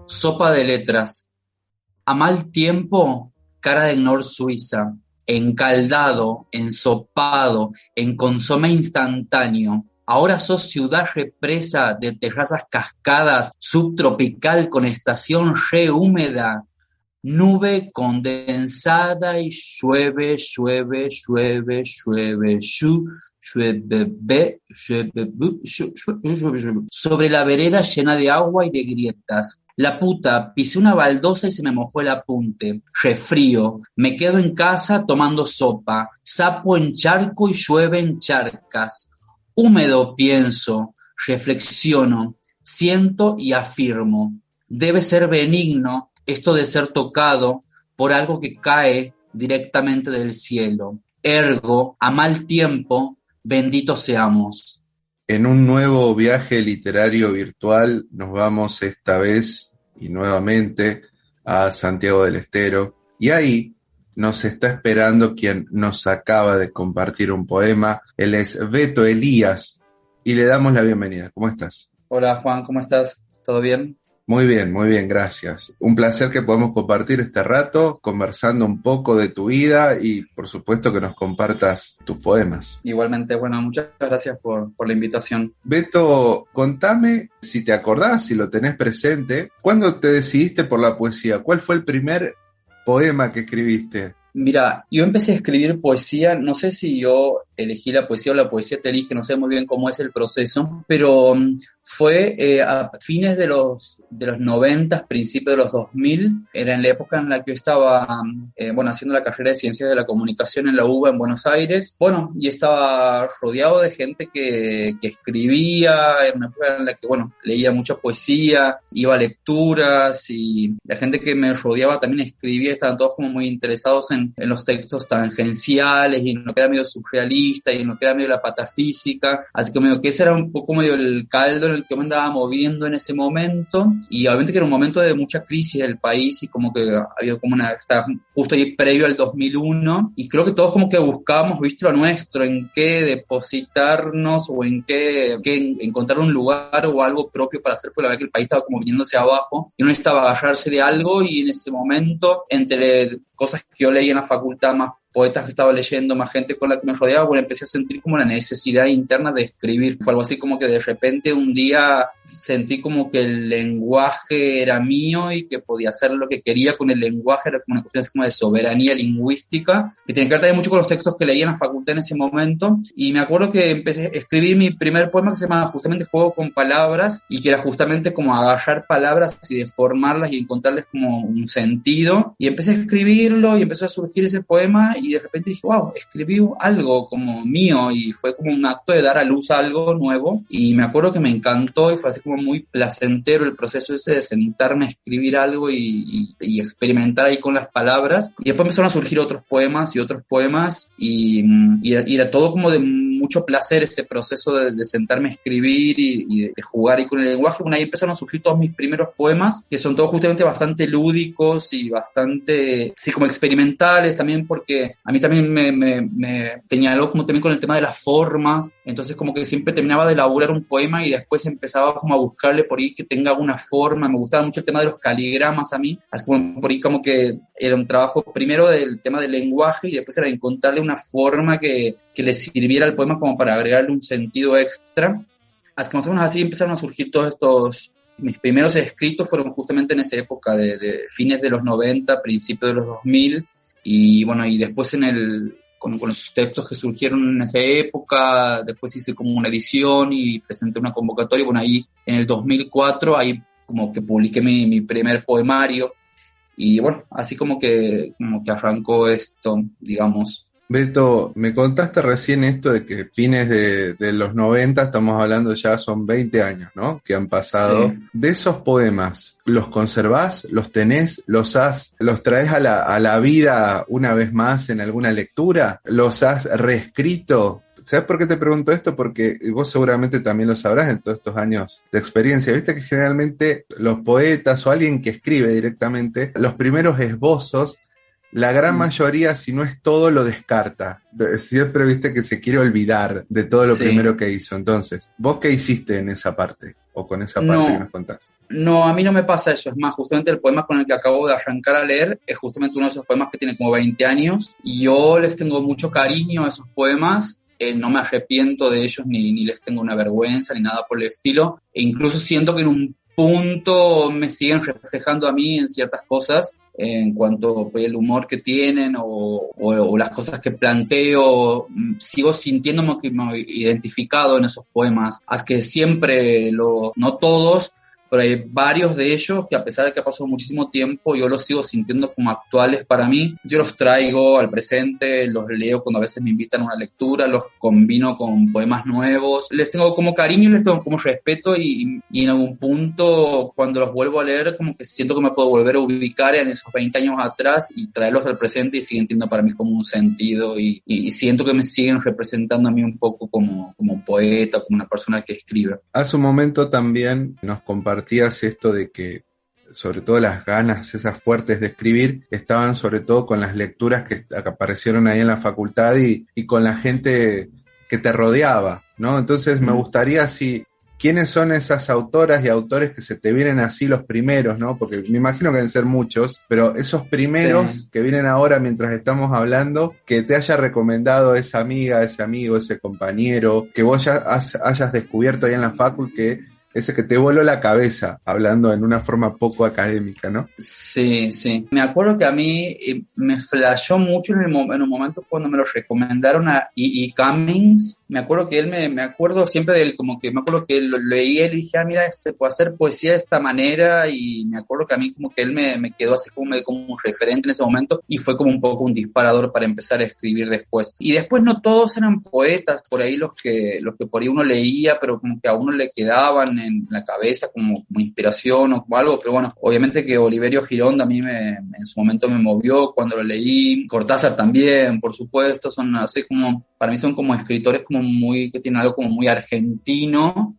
Sopa de letras. A mal tiempo, cara de Nor Suiza. Encaldado, ensopado, en consomé instantáneo. Ahora sos ciudad represa de terrazas cascadas, subtropical con estación re húmeda. Nube condensada y llueve, llueve, llueve, llueve, llueve, sobre la vereda llena de agua y de grietas. La puta, pisé una baldosa y se me mojó el apunte. Refrío, me quedo en casa tomando sopa. Sapo en charco y llueve en charcas. Húmedo pienso, reflexiono, siento y afirmo. Debe ser benigno esto de ser tocado por algo que cae directamente del cielo. Ergo, a mal tiempo, benditos seamos. En un nuevo viaje literario virtual nos vamos esta vez y nuevamente a Santiago del Estero y ahí nos está esperando quien nos acaba de compartir un poema. Él es Beto Elías y le damos la bienvenida. ¿Cómo estás? Hola Juan, ¿cómo estás? ¿Todo bien? Muy bien, gracias. Un placer que podamos compartir este rato, conversando un poco de tu vida y por supuesto que nos compartas tus poemas. Igualmente, bueno, muchas gracias por la invitación. Beto, contame si te acordás, si lo tenés presente, ¿cuándo te decidiste por la poesía? ¿Cuál fue el primer poema que escribiste? Mira, yo empecé a escribir poesía, no sé si yo elegí la poesía o la poesía te elige, no sé muy bien cómo es el proceso, pero fue a fines de los 90, principios de los 2000, era en la época en la que yo estaba, haciendo la carrera de Ciencias de la Comunicación en la UBA en Buenos Aires, y estaba rodeado de gente que escribía, en una época en la que, leía mucha poesía, iba a lecturas y la gente que me rodeaba también escribía, estaban todos como muy interesados en los textos tangenciales y en lo que era medio surrealista y en lo que era medio la patafísica, así que medio que ese era un poco medio el caldo en el que me andaba moviendo en ese momento, y obviamente que era un momento de mucha crisis del país y como que había como estaba justo ahí previo al 2001 y creo que todos como que buscábamos, viste, lo nuestro, en qué depositarnos o en qué encontrar un lugar o algo propio para hacer, porque la verdad que el país estaba como viniéndose abajo y uno necesitaba agarrarse de algo, y en ese momento, entre cosas que yo leía en la facultad, más poetas que estaba leyendo, más gente con la que me rodeaba, empecé a sentir como la necesidad interna de escribir. Fue algo así como que de repente un día sentí como que el lenguaje era mío y que podía hacer lo que quería con el lenguaje, era como una cuestión así como de soberanía lingüística, que tiene que ver también mucho con los textos que leía en la facultad en ese momento, y me acuerdo que empecé a escribir mi primer poema que se llama justamente Juego con Palabras, y que era justamente como agarrar palabras y deformarlas y encontrarles como un sentido, y empecé a escribirlo y empezó a surgir ese poema. Y de repente dije, wow, escribí algo como mío, y fue como un acto de dar a luz a algo nuevo, y me acuerdo que me encantó y fue así como muy placentero el proceso ese de sentarme a escribir algo y experimentar ahí con las palabras, y después empezaron a surgir otros poemas y era todo como de mucho placer ese proceso de sentarme a escribir y de jugar ahí con el lenguaje. Ahí empezaron a surgir todos mis primeros poemas, que son todos justamente bastante lúdicos y bastante, sí, como experimentales también, porque a mí también me señaló como también con el tema de las formas, entonces como que siempre terminaba de elaborar un poema y después empezaba como a buscarle por ahí que tenga una forma. Me gustaba mucho el tema de los caligramas a mí, así como por ahí como que era un trabajo primero del tema del lenguaje y después era encontrarle una forma que le sirviera al poema como para agregarle un sentido extra. Así que más o menos así empezaron a surgir todos estos. Mis primeros escritos fueron justamente en esa época de fines de los 90, principios de los 2000, y después con los textos que surgieron en esa época, después hice como una edición y presenté una convocatoria, ahí en el 2004, ahí como que publiqué mi primer poemario, y así como que arrancó esto, digamos. Beto, me contaste recién esto de que fines de los 90, estamos hablando ya son 20 años, ¿no? Que han pasado. Sí. De esos poemas, ¿los conservás? ¿Los tenés? ¿Los traes a la vida una vez más en alguna lectura? ¿Los has reescrito? ¿Sabes por qué te pregunto esto? Porque vos seguramente también lo sabrás en todos estos años de experiencia. Viste que generalmente los poetas o alguien que escribe directamente, los primeros esbozos la gran mayoría, si no es todo, lo descarta. Siempre viste que se quiere olvidar de todo lo primero que hizo. Entonces, ¿vos qué hiciste en esa parte? O con esa parte que nos contás. No, a mí no me pasa eso. Es más, justamente el poema con el que acabo de arrancar a leer es justamente uno de esos poemas que tiene como 20 años. Y yo les tengo mucho cariño a esos poemas. No me arrepiento de ellos, ni les tengo una vergüenza, ni nada por el estilo. E incluso siento que en un punto me siguen reflejando a mí en ciertas cosas, en cuanto al humor que tienen o las cosas que planteo. Sigo sintiéndome identificado en esos poemas, haz que siempre, no todos, pero hay varios de ellos que, a pesar de que ha pasado muchísimo tiempo, yo los sigo sintiendo como actuales para mí. Yo los traigo al presente, los leo cuando a veces me invitan a una lectura, los combino con poemas nuevos. Les tengo como cariño, les tengo como respeto y en algún punto, cuando los vuelvo a leer, como que siento que me puedo volver a ubicar en esos 20 años atrás y traerlos al presente, y siguen teniendo para mí como un sentido y siento que me siguen representando a mí un poco como poeta, como una persona que escribe. Hace un momento también nos compartías esto de que, sobre todo, las ganas esas fuertes de escribir estaban sobre todo con las lecturas que aparecieron ahí en la facultad y con la gente que te rodeaba, ¿no? Entonces me gustaría, ¿quiénes son esas autoras y autores que se te vienen así los primeros, ¿no? Porque me imagino que deben ser muchos, pero esos primeros que vienen ahora mientras estamos hablando, que te haya recomendado esa amiga, ese amigo, ese compañero, que vos ya hayas descubierto ahí en la facu, que ese que te voló la cabeza, hablando en una forma poco académica, ¿no? Sí. Me acuerdo que a mí me flashó mucho en un momento cuando me lo recomendaron a E.E. Cummings. Me acuerdo que me acuerdo siempre de él, como que me acuerdo que lo leí y dije, mira, se puede hacer poesía de esta manera, y me acuerdo que a mí como que él me quedó así como un referente en ese momento, y fue como un poco un disparador para empezar a escribir después. Y después no todos eran poetas, por ahí los que por ahí uno leía, pero como que a uno le quedaban en la cabeza como inspiración o como algo, pero bueno, obviamente que Oliverio Girondo a mí en su momento me movió cuando lo leí. Cortázar también, por supuesto. Son así como, para mí son como escritores como que tienen algo como muy argentino,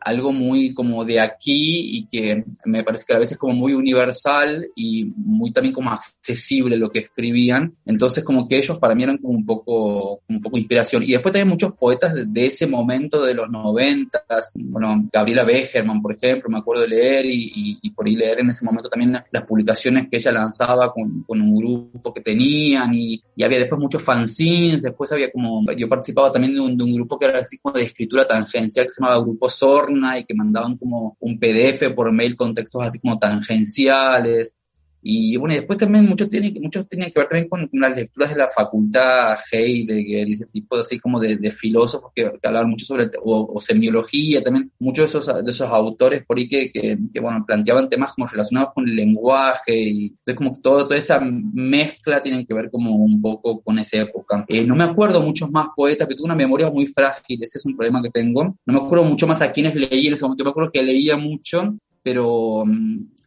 algo muy como de aquí, y que me parece que a veces como muy universal y muy también como accesible lo que escribían. Entonces como que ellos para mí eran como un poco inspiración. Y después también muchos poetas de ese momento de los 90, bueno, Gabriela Begerman, por ejemplo, me acuerdo de leer y por ahí leer en ese momento también las publicaciones que ella lanzaba con un grupo que tenían, y había después muchos fanzines. Después había yo participaba también de un grupo que era así como de escritura tangencial, que se llamaba Grupo Sorna, y que mandaban como un PDF por mail con textos así como tangenciales. Y bueno, y después también muchos tienen que ver también con las lecturas de la facultad, Heidegger y ese tipo de, así como de filósofos que hablaban mucho sobre, o semiología también, muchos de esos autores por ahí que bueno, planteaban temas como relacionados con el lenguaje, y entonces como que toda esa mezcla tienen que ver como un poco con esa época. No me acuerdo muchos más poetas, que tuve una memoria muy frágil, ese es un problema que tengo. No me acuerdo mucho más a quienes leí en ese momento. Me acuerdo que leía mucho, pero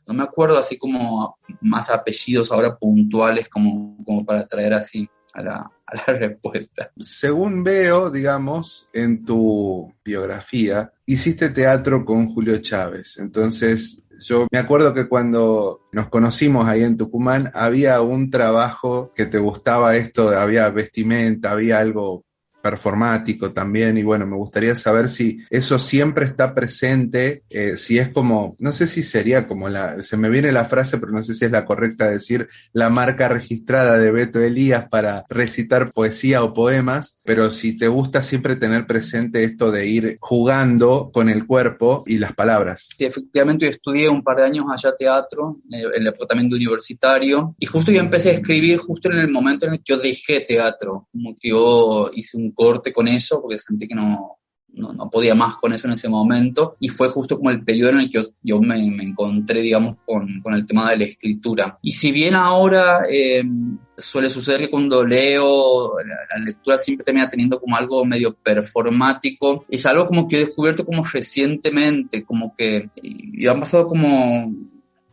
no me acuerdo así como más apellidos ahora puntuales como para traer así a la respuesta. Según veo, digamos, en tu biografía, hiciste teatro con Julio Chávez. Entonces, yo me acuerdo que cuando nos conocimos ahí en Tucumán, había un trabajo que te gustaba esto, había vestimenta, había algo performático también, y bueno, me gustaría saber si eso siempre está presente, si es como, no sé si sería como se me viene la frase, pero no sé si es la correcta decir, la marca registrada de Beto Elías para recitar poesía o poemas, pero si te gusta siempre tener presente esto de ir jugando con el cuerpo y las palabras. Sí, efectivamente, yo estudié un par de años allá teatro, en el departamento universitario, y justo yo empecé a escribir justo en el momento en el que yo dejé teatro, como que yo hice un corte con eso, porque sentí que no podía más con eso en ese momento, y fue justo como el periodo en el que yo me encontré, digamos, con el tema de la escritura. Y si bien ahora suele suceder que cuando leo, la lectura siempre termina teniendo como algo medio performático, es algo como que he descubierto como recientemente, como que ya han pasado como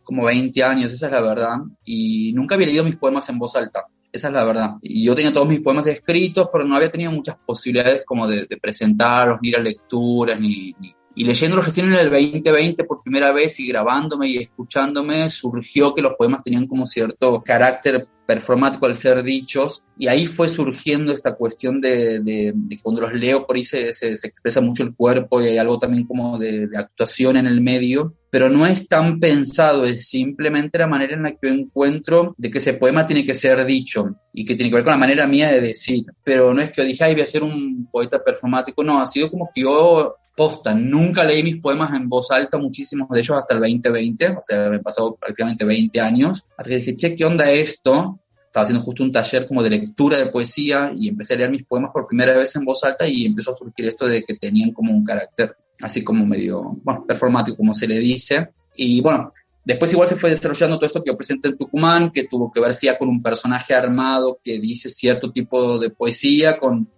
20 años, esa es la verdad, y nunca había leído mis poemas en voz alta. Esa es la verdad. Y yo tenía todos mis poemas escritos, pero no había tenido muchas posibilidades como de presentarlos, ni ir a lecturas, ni Y leyéndolos recién en el 2020 por primera vez y grabándome y escuchándome, surgió que los poemas tenían como cierto carácter performático al ser dichos, y ahí fue surgiendo esta cuestión de que cuando los leo por ahí se expresa mucho el cuerpo y hay algo también como de actuación en el medio, pero no es tan pensado, es simplemente la manera en la que yo encuentro de que ese poema tiene que ser dicho y que tiene que ver con la manera mía de decir, pero no es que yo dije, ay, voy a ser un poeta performático, no, ha sido como que yo posta, nunca leí mis poemas en voz alta, muchísimos de ellos hasta el 2020, o sea, me he pasado prácticamente 20 años, hasta que dije, che, ¿qué onda esto? Estaba haciendo justo un taller como de lectura de poesía y empecé a leer mis poemas por primera vez en voz alta y empezó a surgir esto de que tenían como un carácter así como medio, bueno, performático, como se le dice. Y bueno, después igual se fue desarrollando todo esto que yo presenté en Tucumán, que tuvo que ver sí, ya con un personaje armado que dice cierto tipo de poesía, con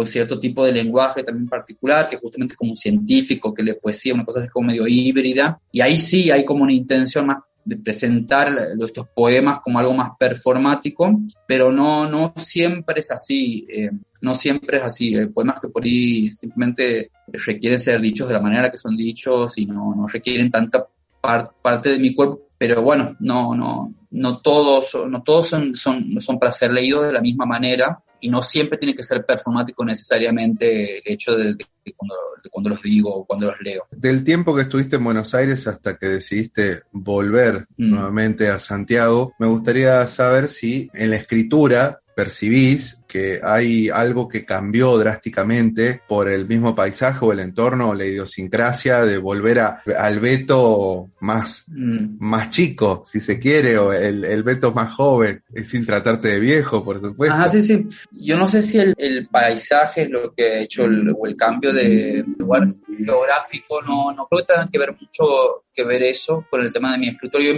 cierto tipo de lenguaje también particular, que justamente es como un científico que lee poesía, una cosa así como medio híbrida. Y ahí sí hay como una intención más de presentar estos poemas como algo más performático, pero no siempre es así, no siempre es así. Hay poemas que por ahí simplemente requieren ser dichos de la manera que son dichos y no requieren tanta parte de mi cuerpo, pero bueno, no todos son para ser leídos de la misma manera y no siempre tiene que ser performático necesariamente el hecho de cuando los digo o cuando los leo. Del tiempo que estuviste en Buenos Aires hasta que decidiste volver nuevamente a Santiago, me gustaría saber si en la escritura percibís que hay algo que cambió drásticamente por el mismo paisaje o el entorno o la idiosincrasia de volver al Beto más chico, si se quiere, o el Beto más joven, sin tratarte de viejo, por supuesto. Ajá, sí. Yo no sé si el paisaje es lo que ha hecho o el cambio de lugar geográfico, no creo que tenga que ver mucho que ver eso con el tema de mi escritorio. Yo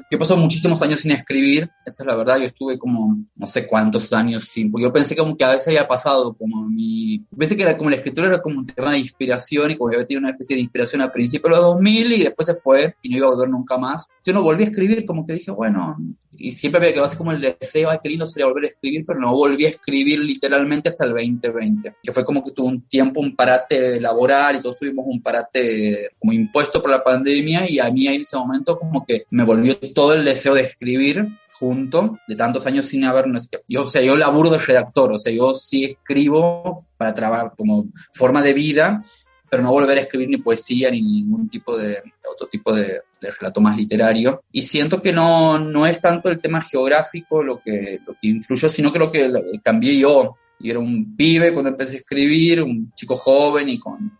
he pasado muchísimos años sin escribir, esa es la verdad. Yo estuve como no sé cuántos años sin, porque yo pensé como que a veces había pasado como pensé que era como la escritura era como un tema de inspiración y como yo había tenido una especie de inspiración al principio de los 2000 y después se fue y no iba a volver nunca más. Yo no volví a escribir, como que dije, bueno, y siempre había quedado así como el deseo, ay, qué lindo sería volver a escribir, pero no volví a escribir literalmente hasta el 2020, que fue como que tuvo un tiempo, un parate laboral y todos tuvimos un parate como impuesto por la pandemia y a mí ahí en ese momento como que me volvió todo el deseo de escribir junto, de tantos años sin haber, yo laburo de redactor, o sea, yo sí escribo para trabajar como forma de vida, pero no volver a escribir ni poesía ni ningún tipo de otro tipo de relato más literario. Y siento que no es tanto el tema geográfico lo que influyó, sino que lo que cambié yo. Yo era un pibe cuando empecé a escribir, un chico joven y con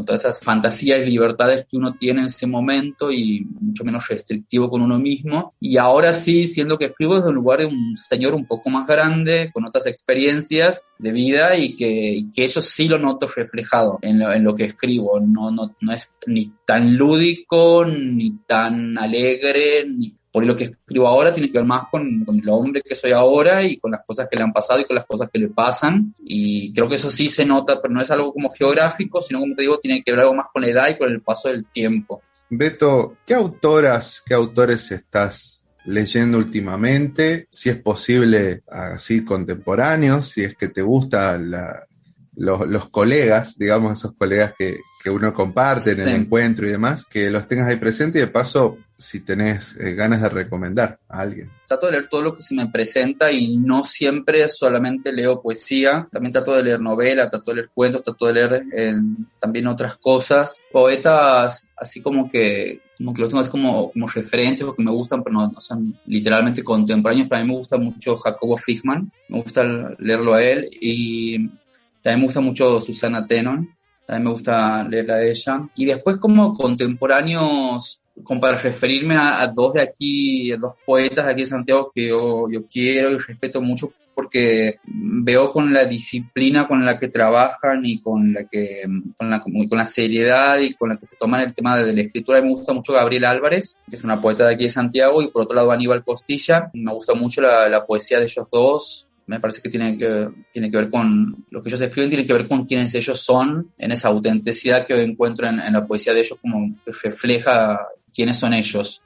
todas esas fantasías y libertades que uno tiene en ese momento y mucho menos restrictivo con uno mismo. Y ahora sí, siendo que escribo desde un lugar de un señor un poco más grande, con otras experiencias de vida y que eso sí lo noto reflejado en lo que escribo. No es ni tan lúdico, ni tan alegre, por lo que escribo ahora tiene que ver más con el hombre que soy ahora y con las cosas que le han pasado y con las cosas que le pasan. Y creo que eso sí se nota, pero no es algo como geográfico, sino como te digo, tiene que ver algo más con la edad y con el paso del tiempo. Beto, ¿qué autores estás leyendo últimamente? Si es posible, así contemporáneos, si es que te gustan los colegas, digamos, esos colegas que uno comparte en el encuentro y demás, que los tengas ahí presente y de paso, si tenés ganas de recomendar a alguien. Trato de leer todo lo que se me presenta y no siempre solamente leo poesía, también trato de leer novela, trato de leer cuentos, trato de leer también otras cosas, poetas así como que los tengo así como referentes o que me gustan, pero no son literalmente contemporáneos. Para mí me gusta mucho Jacobo Fishman, me gusta leerlo a él, y también me gusta mucho Susana Tenon, también me gusta leerla a ella. Y después como contemporáneos, como para referirme a dos de aquí, a dos poetas de aquí de Santiago que yo quiero y respeto mucho, porque veo con la disciplina con la que trabajan y con la seriedad y con la que se toman el tema de la escritura. Me gusta mucho Gabriel Álvarez, que es una poeta de aquí de Santiago, y por otro lado Aníbal Costilla. Me gusta mucho la poesía de ellos dos. Me parece que tiene que ver con lo que ellos escriben, tiene que ver con quienes ellos son, en esa autenticidad que encuentro en la poesía de ellos, como que refleja quiénes son ellos.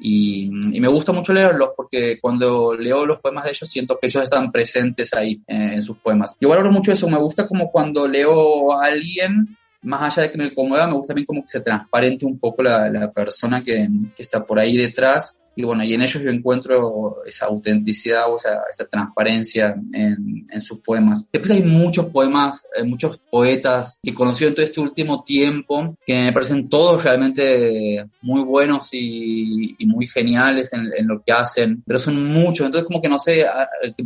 Y me gusta mucho leerlos porque cuando leo los poemas de ellos siento que ellos están presentes ahí en sus poemas. Yo valoro mucho eso, me gusta como cuando leo a alguien más allá de que me conmueva, me gusta también como que se transparente un poco la persona que está por ahí detrás. Y bueno, y en ellos yo encuentro esa autenticidad o esa transparencia en sus poemas. Después hay muchos poemas, muchos poetas que he conocido en todo este último tiempo, que me parecen todos realmente muy buenos y muy geniales en lo que hacen, pero son muchos, entonces como que no sé,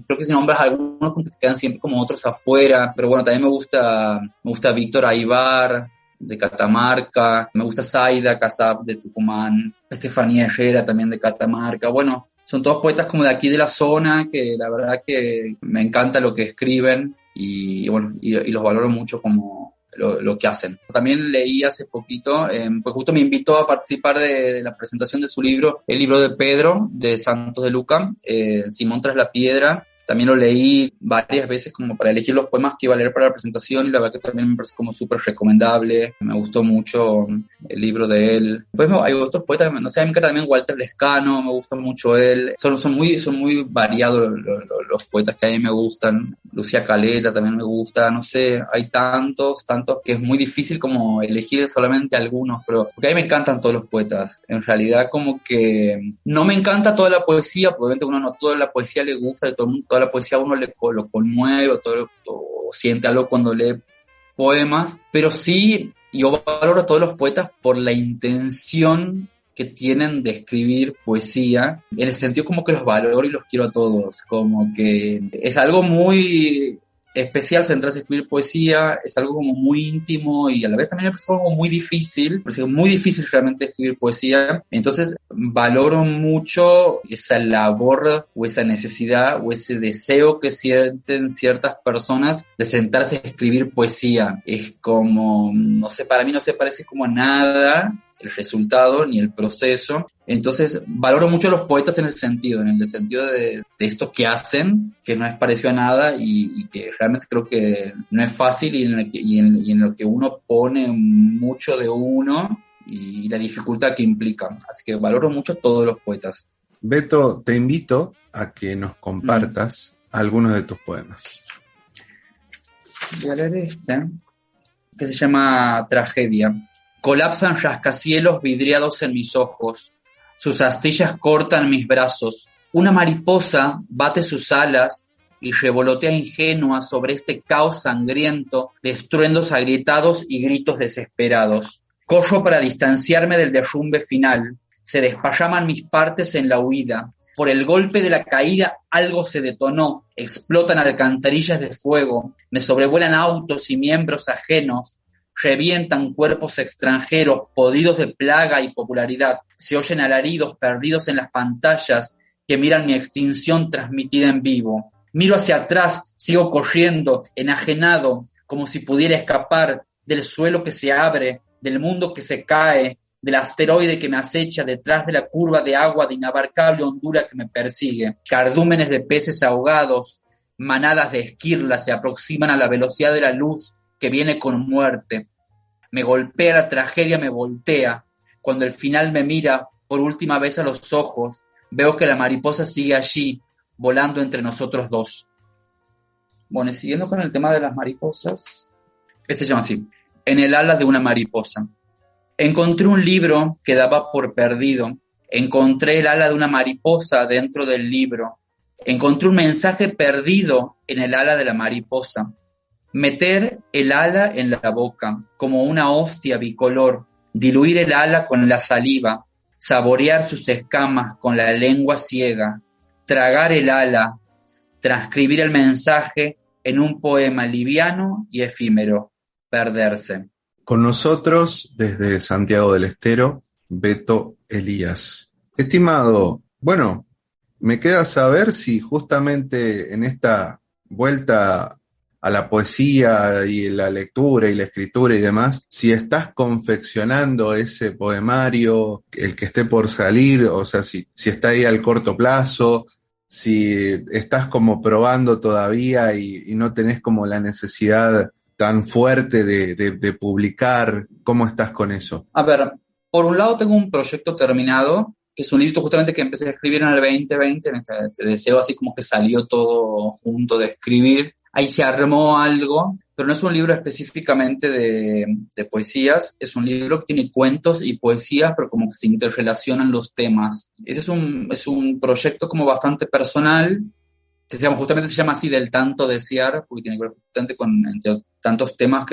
creo que si nombras algunos como que te quedan siempre como otros afuera, pero bueno, también me gusta Víctor Aybar, de Catamarca, me gusta Zaida Casab de Tucumán, Estefanía Herrera también de Catamarca. Bueno, son todos poetas como de aquí de la zona que la verdad que me encanta lo que escriben y bueno, y los valoro mucho como lo que hacen. También leí hace poquito, pues justo me invitó a participar de la presentación de su libro, el libro de Pedro, de Santos de Luca, Simón tras la piedra. También lo leí varias veces como para elegir los poemas que iba a leer para la presentación y la verdad que también me parece como súper recomendable. Me gustó mucho el libro de él. Después hay otros poetas, no sé, a mí me encanta también Walter Lescano, me gusta mucho él. Son muy variados los poetas que a mí me gustan. Lucía Caleta también me gusta, no sé, hay tantos que es muy difícil como elegir solamente algunos, pero porque a mí me encantan todos los poetas. En realidad como que no me encanta toda la poesía, porque obviamente uno no toda la poesía le gusta, de todo el mundo, toda la poesía a uno lo conmueve, o siente algo cuando lee poemas, pero sí yo valoro a todos los poetas por la intención que tienen de escribir poesía, en el sentido como que los valoro y los quiero a todos, como que es algo muy especial centrarse en escribir poesía, es algo como muy íntimo y a la vez también me parece algo muy difícil, porque es muy difícil realmente escribir poesía, entonces valoro mucho esa labor o esa necesidad o ese deseo que sienten ciertas personas de sentarse a escribir poesía. Es como, no sé, para mí no se parece como a nada el resultado ni el proceso. Entonces valoro mucho a los poetas en el sentido de esto que hacen, que no es parecido a nada y que realmente creo que no es fácil y en lo que uno pone mucho de uno y la dificultad que implica. Así que valoro mucho a todos los poetas. Beto, te invito a que nos compartas algunos de tus poemas. Voy a leer que se llama Tragedia. Colapsan rascacielos vidriados en mis ojos. Sus astillas cortan mis brazos. Una mariposa bate sus alas y revolotea ingenua sobre este caos sangriento de estruendos agrietados y gritos desesperados. Corro para distanciarme del derrumbe final. Se desparraman mis partes en la huida. Por el golpe de la caída algo se detonó. Explotan alcantarillas de fuego. Me sobrevuelan autos y miembros ajenos. Revientan cuerpos extranjeros, podridos de plaga y popularidad. Se oyen alaridos perdidos en las pantallas que miran mi extinción transmitida en vivo. Miro hacia atrás, sigo corriendo, enajenado, como si pudiera escapar del suelo que se abre, del mundo que se cae, del asteroide que me acecha detrás de la curva de agua de inabarcable hondura que me persigue. Cardúmenes de peces ahogados, manadas de esquirlas se aproximan a la velocidad de la luz que viene con muerte. Me golpea la tragedia, me voltea. Cuando el final me mira por última vez a los ojos, veo que la mariposa sigue allí, volando entre nosotros dos. Bueno, y siguiendo con el tema de las mariposas, se llama así: En el ala de una mariposa. Encontré un libro que daba por perdido. Encontré el ala de una mariposa dentro del libro. Encontré un mensaje perdido en el ala de la mariposa. Meter el ala en la boca, como una hostia bicolor, diluir el ala con la saliva, saborear sus escamas con la lengua ciega, tragar el ala, transcribir el mensaje en un poema liviano y efímero, perderse. Con nosotros, desde Santiago del Estero, Beto Elías. Estimado, bueno, me queda saber si justamente en esta vuelta a la poesía y la lectura y la escritura y demás, si estás confeccionando ese poemario, el que esté por salir, o sea, si está ahí al corto plazo, si estás como probando todavía y no tenés como la necesidad tan fuerte de publicar, ¿cómo estás con eso? A ver, por un lado tengo un proyecto terminado, que es un libro justamente que empecé a escribir en el 2020, en este deseo así como que salió todo junto de escribir. Ahí se armó algo, pero no es un libro específicamente de poesías, es un libro que tiene cuentos y poesías, pero como que se interrelacionan los temas. Ese es un proyecto como bastante personal, que justamente se llama así, Del tanto desear, porque tiene que ver justamente con entre tantos temas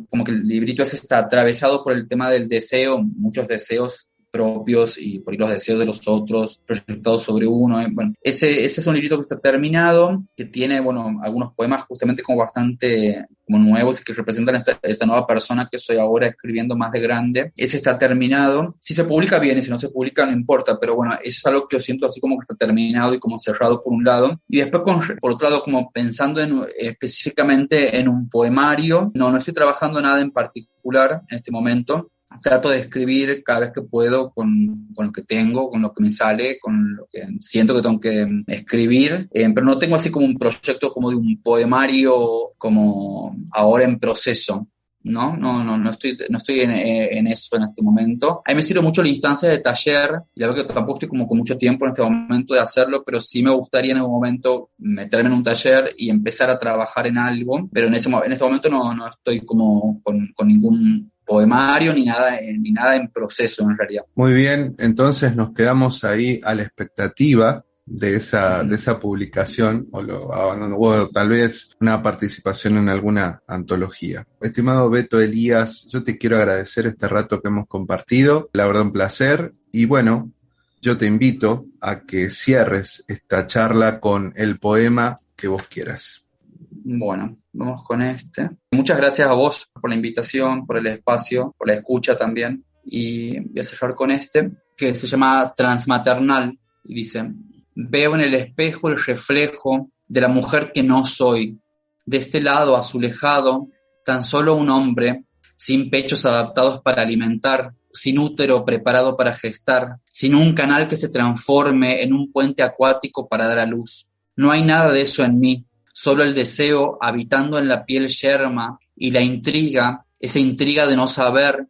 como que el librito ese está atravesado por el tema del deseo, muchos deseos propios y por ahí los deseos de los otros proyectados sobre uno. Bueno, ese es un librito que está terminado, que tiene, bueno, algunos poemas justamente como bastante como nuevos y que representan esta nueva persona que soy ahora escribiendo más de grande. Ese está terminado. Si se publica bien y si no se publica no importa, pero bueno, eso es algo que yo siento así como que está terminado y como cerrado por un lado. Y después, por otro lado, como pensando específicamente en un poemario, no estoy trabajando nada en particular en este momento. Trato de escribir cada vez que puedo con lo que tengo, con lo que me sale, con lo que siento que tengo que escribir, pero no tengo así como un proyecto como de un poemario como ahora en proceso. No estoy en eso en este momento. A mí me sirve mucho la instancia de taller, y la verdad que tampoco estoy como con mucho tiempo en este momento de hacerlo, pero sí me gustaría en algún momento meterme en un taller y empezar a trabajar en algo, pero en este momento no estoy como con ningún poemario ni nada en proceso en realidad. Muy bien, entonces nos quedamos ahí a la expectativa de esa publicación o tal vez una participación en alguna antología. Estimado Beto Elías, yo te quiero agradecer este rato que hemos compartido, la verdad un placer, y bueno, yo te invito a que cierres esta charla con el poema que vos quieras. Bueno, vamos con este. Muchas gracias a vos por la invitación, por el espacio, por la escucha también. Y voy a cerrar con este, que se llama Transmaternal. Y dice: veo en el espejo el reflejo de la mujer que no soy. De este lado azulejado, tan solo un hombre, sin pechos adaptados para alimentar, sin útero preparado para gestar, sin un canal que se transforme en un puente acuático para dar a luz. No hay nada de eso en mí. Solo el deseo habitando en la piel yerma y la intriga, esa intriga de no saber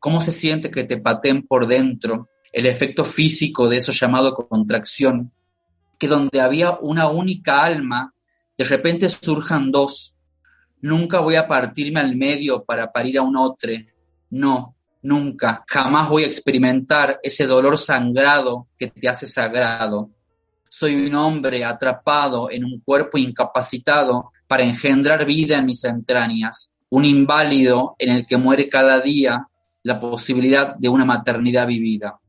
cómo se siente que te pateen por dentro, el efecto físico de eso llamado contracción, que donde había una única alma, de repente surjan dos. Nunca voy a partirme al medio para parir a un otro. No, nunca, jamás voy a experimentar ese dolor sangrado que te hace sagrado. Soy un hombre atrapado en un cuerpo incapacitado para engendrar vida en mis entrañas, un inválido en el que muere cada día la posibilidad de una maternidad vivida.